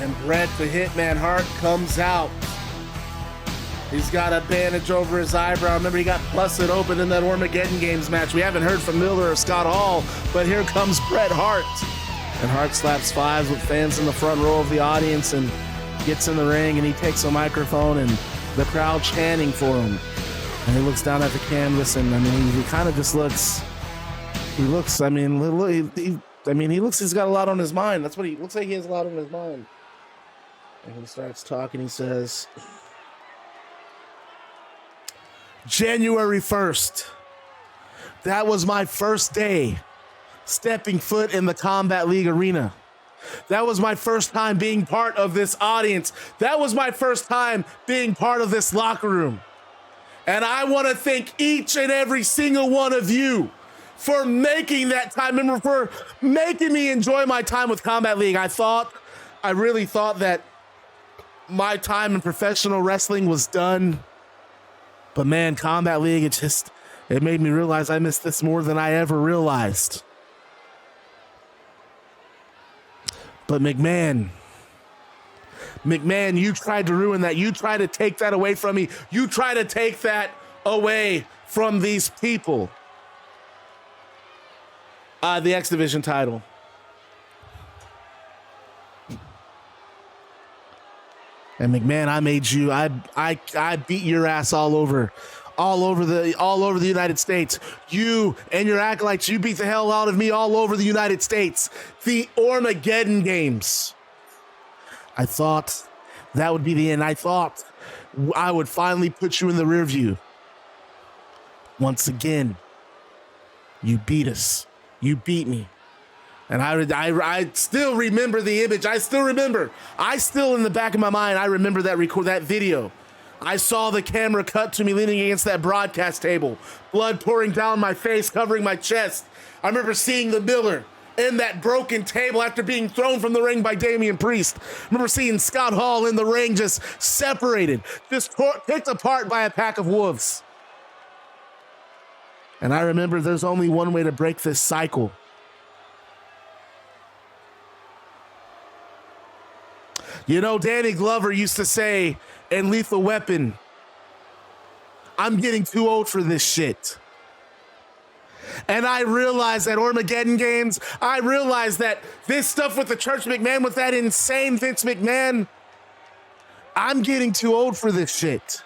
And Bret the Hitman Hart comes out. He's got a bandage over his eyebrow. Remember, he got busted open in that Armageddon Games match. We haven't heard from Miller or Scott Hall, but here comes Bret Hart. And Hart slaps fives with fans in the front row of the audience and gets in the ring, and he takes a microphone and the crowd chanting for him. And he looks down at the canvas, and he kind of just looks. He looks. He looks. He's got a lot on his mind. That's what he looks like. He has a lot on his mind. And he starts talking. He says, January 1st. That was my first day stepping foot in the Combat League arena. That was my first time being part of this audience. That was my first time being part of this locker room. And I want to thank each and every single one of you for making that time and for making me enjoy my time with Combat League. I really thought that my time in professional wrestling was done. But man, Combat League, it made me realize I missed this more than I ever realized. But McMahon, you tried to ruin that. You tried to take that away from me. You tried to take that away from these people. The X Division title. And McMahon, I made you. I beat your ass all over the United States. You and your acolytes, you beat the hell out of me all over the United States. The Armageddon Games. I thought that would be the end. I thought I would finally put you in the rear view. Once again, you beat us. You beat me. And I still remember the image. I still in the back of my mind, I remember that video. I saw the camera cut to me leaning against that broadcast table, blood pouring down my face, covering my chest. I remember seeing the Miller in that broken table after being thrown from the ring by Damian Priest. I remember seeing Scott Hall in the ring just separated, just picked apart by a pack of wolves. And I remember there's only one way to break this cycle. You know, Danny Glover used to say in Lethal Weapon, I'm getting too old for this shit. And I realized at Armageddon Games, I realized that this stuff with the Church McMahon, with that insane Vince McMahon, I'm getting too old for this shit.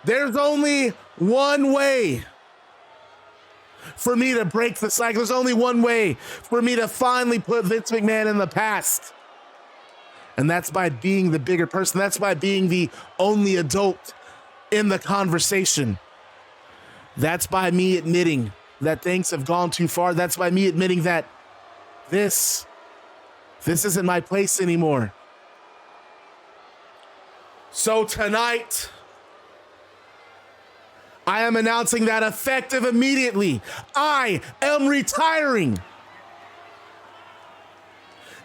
There's only one way for me to break the cycle. There's only one way for me to finally put Vince McMahon in the past. And that's by being the bigger person. That's by being the only adult in the conversation. That's by me admitting that things have gone too far. That's by me admitting that this isn't my place anymore. So tonight, I am announcing that effective immediately, I am retiring.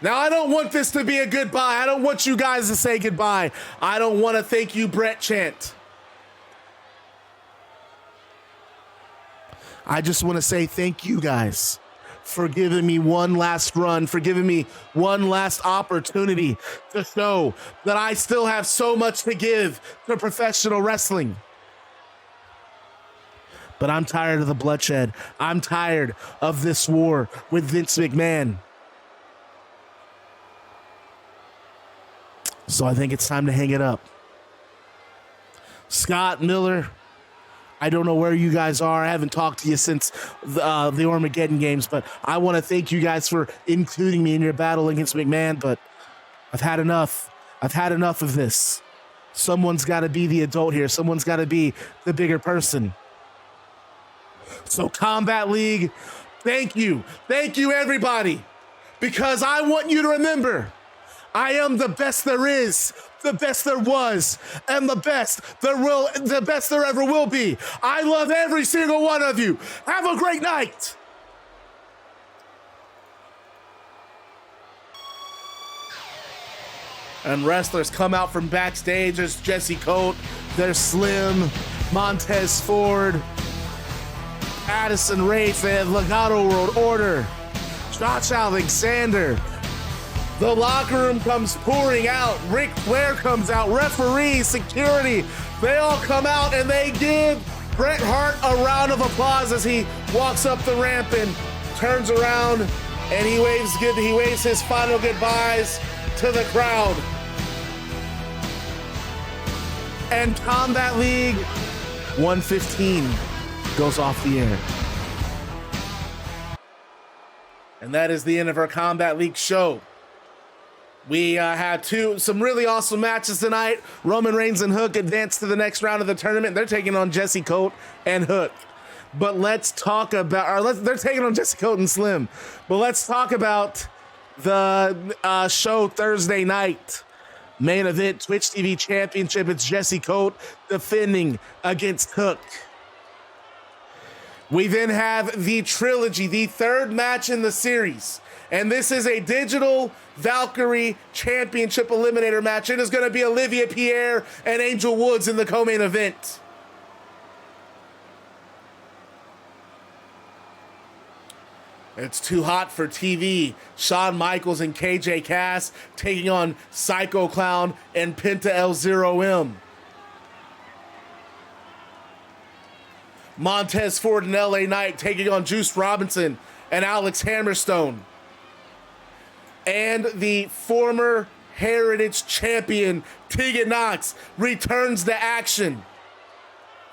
Now, I don't want this to be a goodbye. I don't want you guys to say goodbye. I don't want to thank you, Bret chant. I just want to say thank you guys for giving me one last run, for giving me one last opportunity to show that I still have so much to give to professional wrestling. But I'm tired of the bloodshed. I'm tired of this war with Vince McMahon. So I think it's time to hang it up. Scott, Miller, I don't know where you guys are. I haven't talked to you since the Armageddon Games, but I want to thank you guys for including me in your battle against McMahon, but I've had enough. I've had enough of this. Someone's got to be the adult here. Someone's got to be the bigger person. So Combat League, thank you. Thank you, everybody, because I want you to remember, I am the best there is, the best there was, and the best there ever will be. I love every single one of you. Have a great night. And wrestlers come out from backstage. There's Jesse Colt, there's Slim, Montez Ford, Addison Rae, Legado World Order, Josh Alexander, The locker room comes pouring out. Ric Flair comes out. Referees, security, they all come out and they give Bret Hart a round of applause as he walks up the ramp and turns around and he waves his final goodbyes to the crowd. And Combat League 115 goes off the air. And that is the end of our Combat League show. We had some really awesome matches tonight. Roman Reigns and Hook advanced to the next round of the tournament. They're taking on Jesse Colt and Hook. But let's talk about, they're taking on Jesse Colt and Slim. But let's talk about the show Thursday night. Main event, Twitch TV Championship. It's Jesse Colt defending against Hook. We then have the trilogy, the third match in the series. And this is a digital Valkyrie Championship Eliminator match. It is going to be Olivia Pierre and Angel Woods in the co-main event. It's too hot for TV. Shawn Michaels and KJ Cass taking on Psycho Clown and Penta L0M. Montez Ford and LA Knight taking on Juice Robinson and Alex Hammerstone. And the former Heritage Champion, Tegan Knox, returns to action.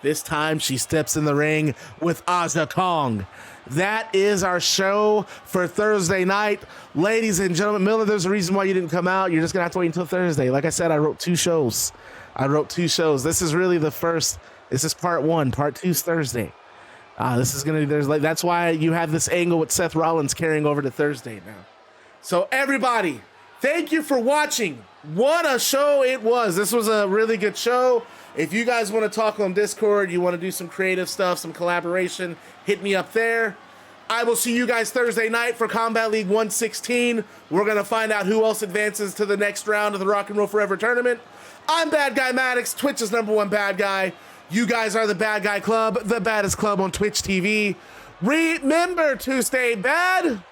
This time she steps in the ring with Aja Kong. That is our show for Thursday night. Ladies and gentlemen, Miller, there's a reason why you didn't come out. You're just going to have to wait until Thursday. Like I said, I wrote two shows. This is really the first. This is part one. Part two's Thursday. This is going to be, that's why you have this angle with Seth Rollins carrying over to Thursday now. So everybody, thank you for watching. What a show it was. This was a really good show. If you guys want to talk on Discord, you want to do some creative stuff, some collaboration, hit me up there. I will see you guys Thursday night for Combat League 116. We're going to find out who else advances to the next round of the Rock and Roll Forever tournament. I'm Bad Guy Maddox, Twitch's #1 bad guy. You guys are the Bad Guy Club, the baddest club on Twitch TV. Remember to stay bad,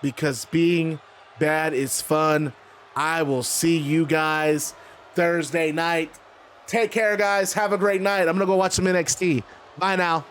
because being bad is fun. I will see you guys Thursday night. Take care, guys. Have a great night. I'm going to go watch some NXT. Bye now.